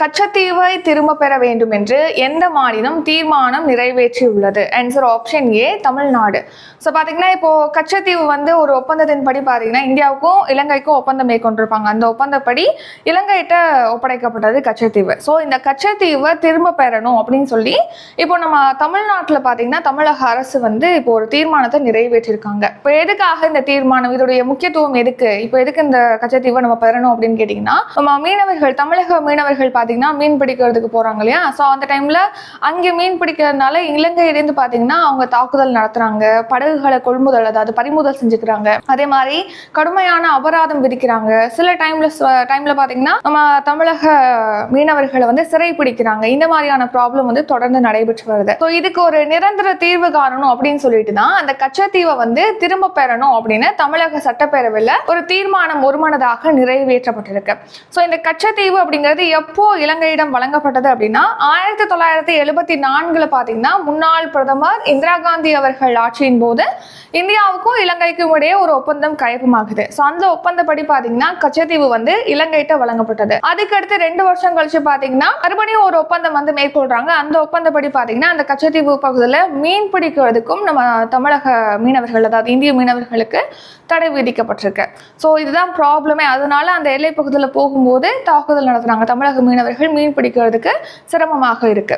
கச்சத்தீவை திரும்ப பெற வேண்டும் என்று எந்த மாநிலம் தீர்மானம் நிறைவேற்றியுள்ளது? Answer option A, Tamil Nadu. So பார்த்தீங்கன்னா இப்போ கச்சத்தீவு ஒரு ஒப்பந்தத்தின்படி பார்த்தீங்கன்னா இந்தியாவுக்கும் இலங்கைக்கும் ஒப்பந்தம் மேற்கொண்டிருப்பாங்க. அந்த ஒப்பந்தப்படி இலங்கைகிட்ட ஒப்படைக்கப்பட்டது கச்சத்தீவு. ஸோ இந்த கச்சத்தீவை திரும்ப பெறணும் அப்படின்னு சொல்லி இப்போ நம்ம தமிழ்நாட்டில் பார்த்தீங்கன்னா தமிழக அரசு இப்போ ஒரு தீர்மானத்தை நிறைவேற்றிருக்காங்க. இப்போ எதுக்காக இந்த தீர்மானம், இதோடைய முக்கியத்துவம் எதுக்கு, இப்போ எதுக்கு இந்த கச்சத்தீவை நம்ம பெறணும் அப்படின்னு கேட்டிங்கன்னா, நம்ம மீனவர்கள், தமிழக மீனவர்கள் மீன் பிடிக்கிறதுக்கு போறாங்க இல்லையா? சோ அந்த டைம்ல அங்க மீன் பிடிக்கிறதுனால இலங்கையிலிருந்து பாத்தீங்கன்னா அவங்க தாக்குதல் நடத்துறாங்க, படகுகளை கொள்முதல் அதாவது பறிமுதல் செஞ்சுக்கிறாங்க, அதே மாதிரி கடுமையான அபராதம் விதிக்கிறாங்க. சில டைம்ல பாத்தீங்கன்னா நம்ம தமிழக மீனவர்களை சிறை பிடிக்கிறாங்க. இந்த மாதிரியான ப்ராப்ளம் தொடர்ந்து நடைபெற்று வருது. ஸோ இதுக்கு ஒரு நிரந்தர தீர்வு காணணும் அப்படின்னு சொல்லிட்டு தான் அந்த கச்சத்தீவை திரும்ப பெறணும் அப்படின்னு தமிழக சட்டப்பேரவையில் ஒரு தீர்மானம் ஒருமனதாக நிறைவேற்றப்பட்டிருக்கு. ஸோ இந்த கச்சத்தீவு அப்படிங்கிறது எப்போ இலங்கையிடம் வழங்கப்பட்டது அப்படின்னா 1974 பாத்தீங்கன்னா முன்னாள் பிரதமர் இந்திரா காந்தி அவர்கள் ஆட்சியின் போது இந்தியாவுக்கும் இலங்கைக்கும் இடையே ஒரு ஒப்பந்தம் கையொப்பமாகுது. ஸோ அந்த ஒப்பந்தப்படி பாத்தீங்கன்னா கச்சத்தீவு இலங்கைட்ட வழங்கப்பட்டது. அதுக்கடுத்து 2 வருஷம் கழிச்சு பாத்தீங்கன்னா மறுபடியும் ஒரு ஒப்பந்தம் மேற்கொள்றாங்க. அந்த ஒப்பந்தப்படி பாத்தீங்கன்னா அந்த கச்சத்தீவு பகுதியில் மீன் பிடிக்கிறதுக்கும் நம்ம தமிழக மீனவர்கள் அதாவது இந்திய மீனவர்களுக்கு தடை விதிக்கப்பட்டிருக்கு. ஸோ இதுதான் ப்ராப்ளமே. அதனால அந்த எல்லை பகுதியில் போகும்போது தாக்குதல் நடத்துறாங்க. தமிழக மீனவர்கள் மீன் பிடிக்கிறதுக்கு சிரமமாக இருக்கு.